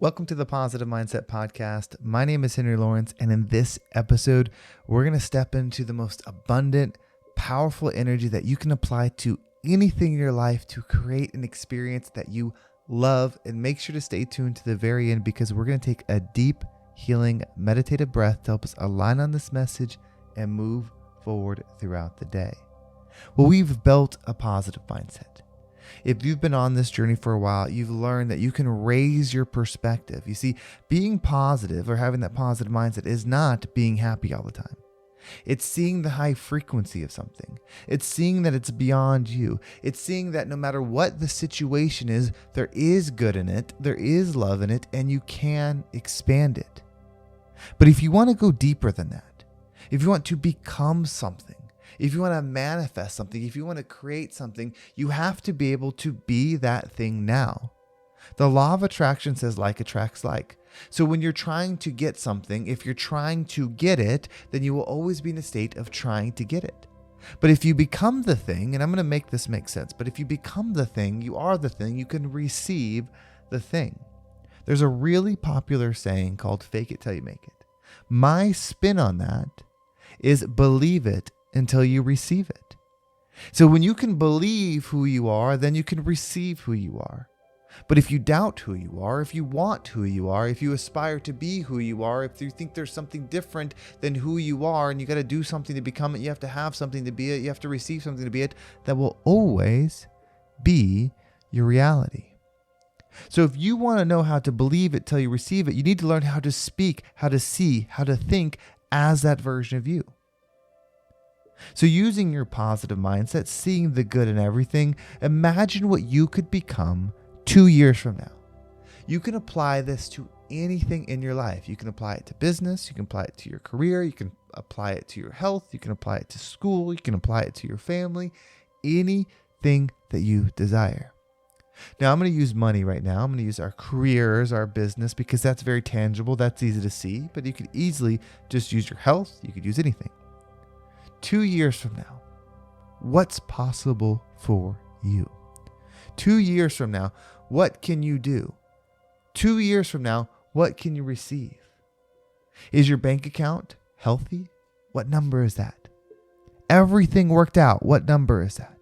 Welcome to the Positive Mindset Podcast. My name is Henry Lawrence, and in this episode, we're going to step into the most abundant, powerful energy that you can apply to anything in your life to create an experience that you love. And make sure to stay tuned to the very end because we're going to take a deep, healing, meditative breath to help us align on this message and move forward throughout the day. Well, we've built a positive mindset. If you've been on this journey for a while, you've learned that you can raise your perspective. You see, being positive or having that positive mindset is not being happy all the time. It's seeing the high frequency of something. It's seeing that it's beyond you. It's seeing that no matter what the situation is, there is good in it, there is love in it, and you can expand it. But if you want to go deeper than that, if you want to become something, if you want to manifest something, if you want to create something, you have to be able to be that thing now. The law of attraction says like attracts like. So when you're trying to get something, if you're trying to get it, then you will always be in a state of trying to get it. But if you become the thing, and I'm going to make this make sense, but if you become the thing, you are the thing, you can receive the thing. There's a really popular saying called fake it till you make it. My spin on that is believe it until you receive it. So when you can believe who you are, then you can receive who you are. But if you doubt who you are, if you want who you are, if you aspire to be who you are, if you think there's something different than who you are and you got to do something to become it, you have to have something to be it, you have to receive something to be it, that will always be your reality. So if you want to know how to believe it till you receive it, you need to learn how to speak, how to see, how to think as that version of you. So using your positive mindset, seeing the good in everything, imagine what you could become 2 years from now. You can apply this to anything in your life. You can apply it to business. You can apply it to your career. You can apply it to your health. You can apply it to school. You can apply it to your family. Anything that you desire. Now, I'm going to use money right now. I'm going to use our careers, our business, because that's very tangible. That's easy to see. But you could easily just use your health. You could use anything. 2 years from now, what's possible for you? 2 years from now, what can you do? 2 years from now, what can you receive? Is your bank account healthy? What number is that? Everything worked out. What number is that?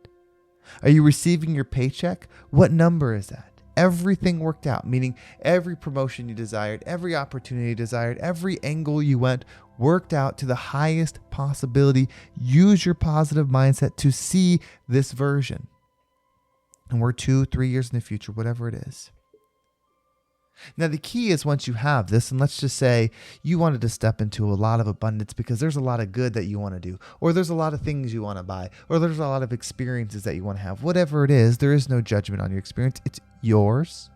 Are you receiving your paycheck? What number is that? Everything worked out, meaning every promotion you desired, every opportunity you desired, every angle you went worked out to the highest possibility. Use your positive mindset to see this version. And we're 2-3 years in the future, whatever it is. Now, the key is once you have this, and let's just say you wanted to step into a lot of abundance because there's a lot of good that you want to do, or there's a lot of things you want to buy, or there's a lot of experiences that you want to have. Whatever it is, there is no judgment on your experience. It's yours.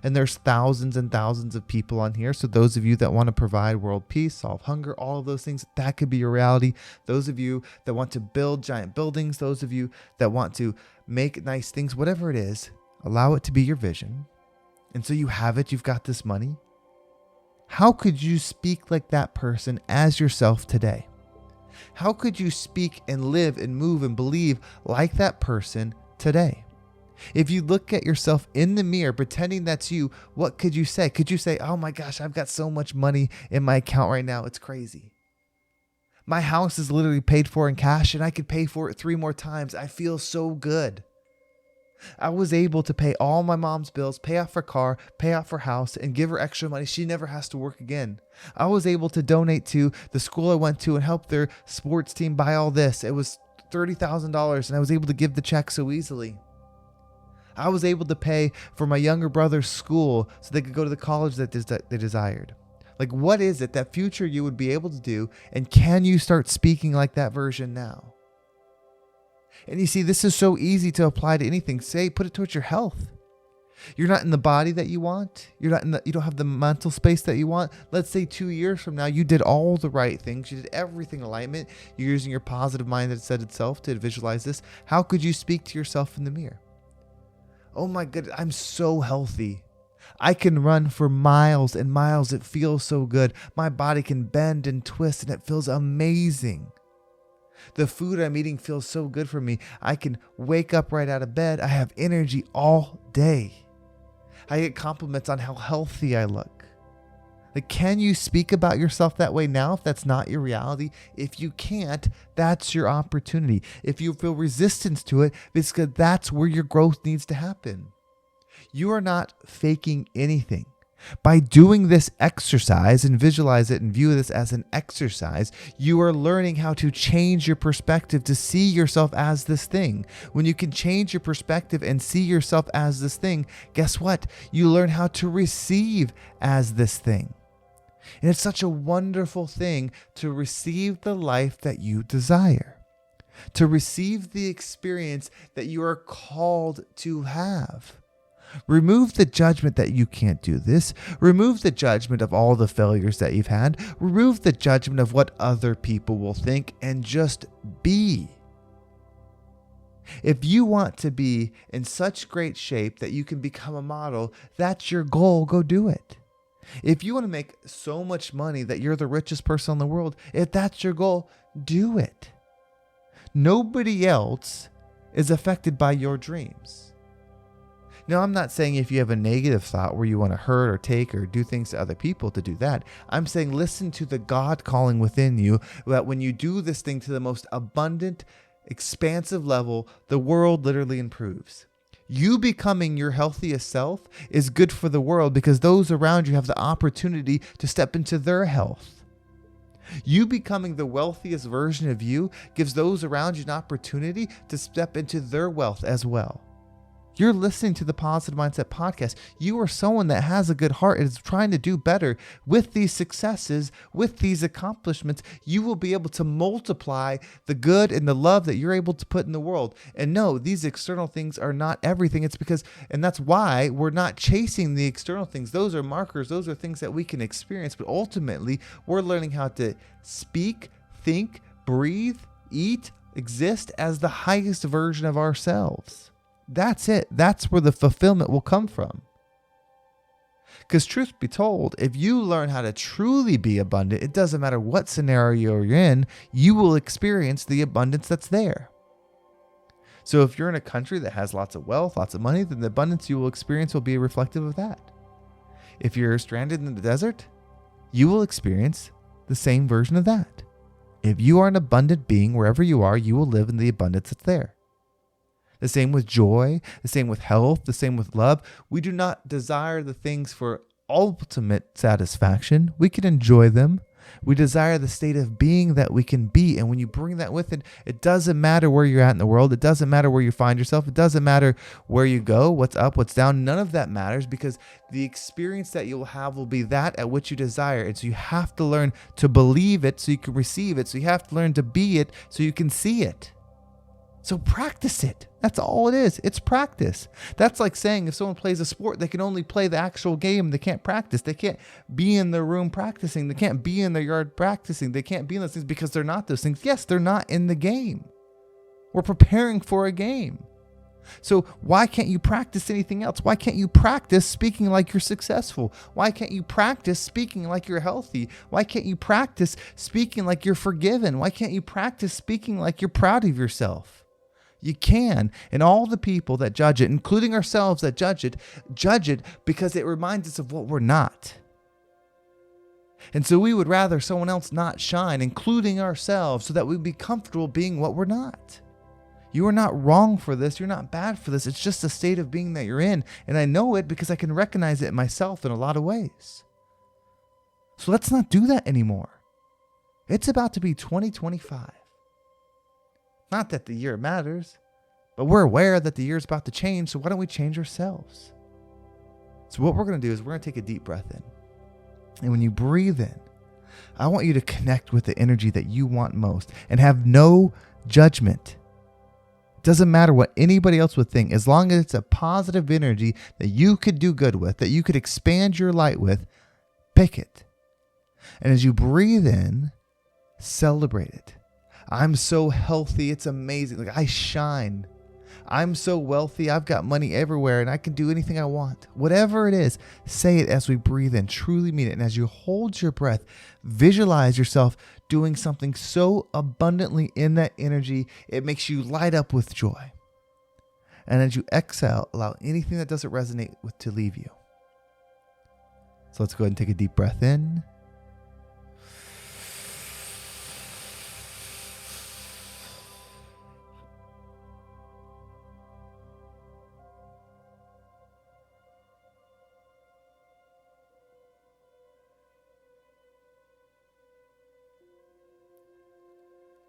And there's thousands and thousands of people on here. So those of you that want to provide world peace, solve hunger, all of those things, that could be your reality. Those of you that want to build giant buildings, those of you that want to make nice things, whatever it is, allow it to be your vision. And so you have it, you've got this money. How could you speak like that person as yourself today? How could you speak and live and move and believe like that person today? If you look at yourself in the mirror, pretending that's you, what could you say? Could you say, oh my gosh, I've got so much money in my account right now, it's crazy. My house is literally paid for in cash and I could pay for it 3 more times. I feel so good. I was able to pay all my mom's bills, pay off her car, pay off her house, and give her extra money. She never has to work again. I was able to donate to the school I went to and help their sports team buy all this. It was $30,000 and I was able to give the check so easily. I was able to pay for my younger brother's school so they could go to the college that they desired. Like, what is it that future you would be able to do? And can you start speaking like that version now? And you see, this is so easy to apply to anything. Say, put it towards your health. You're not in the body that you want. You don't have the mental space that you want. Let's say 2 years from now, you did all the right things. You did everything in alignment. You're using your positive mind that said itself to visualize this. How could you speak to yourself in the mirror? Oh my goodness, I'm so healthy. I can run for miles and miles. It feels so good. My body can bend and twist and it feels amazing. The food I'm eating feels so good for me. I can wake up right out of bed. I have energy all day. I get compliments on how healthy I look. Like, can you speak about yourself that way now if that's not your reality? If you can't, that's your opportunity. If you feel resistance to it, because that's where your growth needs to happen. You are not faking anything. By doing this exercise and visualize it and view this as an exercise, you are learning how to change your perspective to see yourself as this thing. When you can change your perspective and see yourself as this thing, guess what? You learn how to receive as this thing. And it's such a wonderful thing to receive the life that you desire, to receive the experience that you are called to have. Remove the judgment that you can't do this. Remove the judgment of all the failures that you've had. Remove the judgment of what other people will think, and just be. If you want to be in such great shape that you can become a model, that's your goal, go do it. If you want to make so much money that you're the richest person in the world, if that's your goal, do it. Nobody else is affected by your dreams. Now, I'm not saying if you have a negative thought where you want to hurt or take or do things to other people to do that. I'm saying listen to the God calling within you, that when you do this thing to the most abundant, expansive level, the world literally improves. You becoming your healthiest self is good for the world because those around you have the opportunity to step into their health. You becoming the wealthiest version of you gives those around you an opportunity to step into their wealth as well. You're listening to the Positive Mindset Podcast. You are someone that has a good heart and is trying to do better. With these successes, with these accomplishments, you will be able to multiply the good and the love that you're able to put in the world. And no, these external things are not everything. It's because, and that's why we're not chasing the external things. Those are markers. Those are things that we can experience. But ultimately, we're learning how to speak, think, breathe, eat, exist as the highest version of ourselves. That's it. That's where the fulfillment will come from. Because truth be told, if you learn how to truly be abundant, it doesn't matter what scenario you're in, you will experience the abundance that's there. So if you're in a country that has lots of wealth, lots of money, then the abundance you will experience will be reflective of that. If you're stranded in the desert, you will experience the same version of that. If you are an abundant being, wherever you are, you will live in the abundance that's there. The same with joy, the same with health, the same with love. We do not desire the things for ultimate satisfaction. We can enjoy them. We desire the state of being that we can be. And when you bring that with it, it doesn't matter where you're at in the world. It doesn't matter where you find yourself. It doesn't matter where you go, what's up, what's down. None of that matters because the experience that you'll have will be that at which you desire. And so you have to learn to believe it so you can receive it. So you have to learn to be it so you can see it. So practice it. That's all it is. It's practice. That's like saying if someone plays a sport, they can only play the actual game. They can't practice. They can't be in their room practicing. They can't be in their yard practicing. They can't be in those things because they're not those things. Yes, they're not in the game. We're preparing for a game. So why can't you practice anything else? Why can't you practice speaking like you're successful? Why can't you practice speaking like you're healthy? Why can't you practice speaking like you're forgiven? Why can't you practice speaking like you're proud of yourself? You can. And all the people that judge it, including ourselves that judge it because it reminds us of what we're not. And so we would rather someone else not shine, including ourselves, so that we'd be comfortable being what we're not. You are not wrong for this. You're not bad for this. It's just a state of being that you're in. And I know it because I can recognize it myself in a lot of ways. So let's not do that anymore. It's about to be 2025. Not that the year matters, but we're aware that the year is about to change, so why don't we change ourselves? So what we're going to do is we're going to take a deep breath in. And when you breathe in, I want you to connect with the energy that you want most and have no judgment. It doesn't matter what anybody else would think, as long as it's a positive energy that you could do good with, that you could expand your light with, pick it. And as you breathe in, celebrate it. I'm so healthy. It's amazing. Like I shine. I'm so wealthy. I've got money everywhere and I can do anything I want. Whatever it is, say it as we breathe in. Truly mean it. And as you hold your breath, visualize yourself doing something so abundantly in that energy, it makes you light up with joy. And as you exhale, allow anything that doesn't resonate with to leave you. So let's go ahead and take a deep breath in.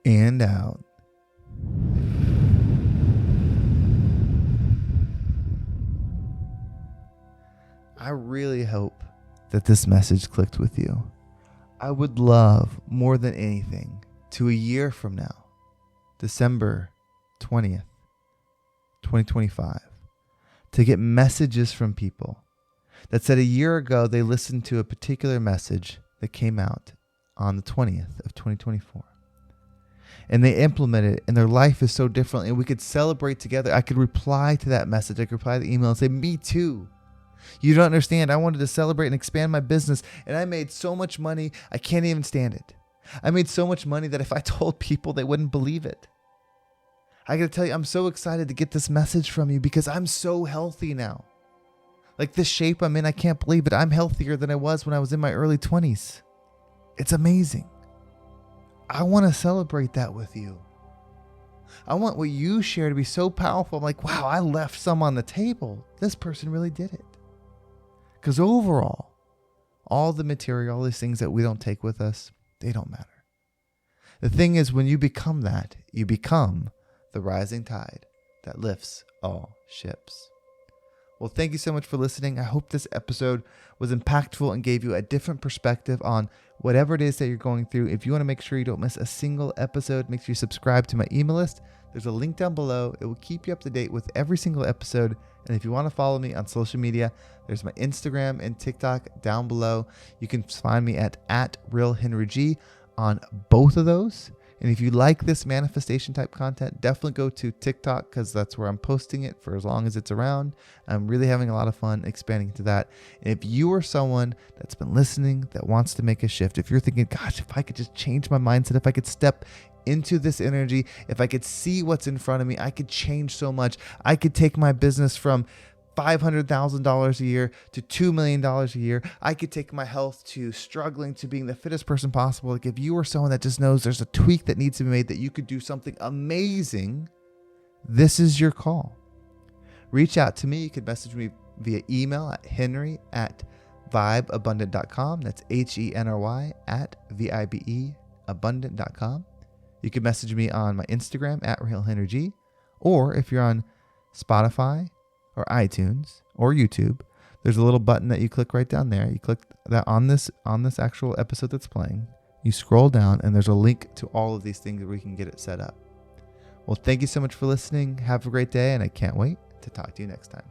And out. I really hope that this message clicked with you. I would love more than anything to a year from now, December 20th, 2025, to get messages from people that said a year ago they listened to a particular message that came out on the 20th of 2024. And they implemented it, and their life is so different, and we could celebrate together. I could reply to that message. I could reply to the email and say, me too. You don't understand. I wanted to celebrate and expand my business, and I made so much money, I can't even stand it. I made so much money that if I told people, they wouldn't believe it. I got to tell you, I'm so excited to get this message from you because I'm so healthy now. Like this shape I'm in, I can't believe it. I'm healthier than I was when I was in my early 20s. It's amazing. I want to celebrate that with you. I want what you share to be so powerful. I'm like, wow, I left some on the table. This person really did it. Because overall, all the material, all these things that we don't take with us, they don't matter. The thing is, when you become that, you become the rising tide that lifts all ships. Well, thank you so much for listening. I hope this episode was impactful and gave you a different perspective on whatever it is that you're going through. If you want to make sure you don't miss a single episode, make sure you subscribe to my email list. There's a link down below. It will keep you up to date with every single episode. And if you want to follow me on social media, there's my Instagram and TikTok down below. You can find me at @RealHenryG on both of those. And if you like this manifestation type content, definitely go to TikTok because that's where I'm posting it for as long as it's around. I'm really having a lot of fun expanding to that. And if you are someone that's been listening that wants to make a shift, if you're thinking, gosh, if I could just change my mindset, if I could step into this energy, if I could see what's in front of me, I could change so much. I could take my business from $500,000 a year to $2 million a year. I could take my health to struggling to being the fittest person possible. Like if you are someone that just knows there's a tweak that needs to be made, that you could do something amazing, this is your call. Reach out to me. You could message me via email at henry@vibeabundant.com. That's HENRY @VIBEabundant.com. You can message me on my Instagram @RealHenryG, or if you're on Spotify or iTunes or YouTube, there's a little button that you click right down there. You click that on this actual episode that's playing. You scroll down and there's a link to all of these things where we can get it set up. Well, thank you so much for listening. Have a great day, and I can't wait to talk to you next time.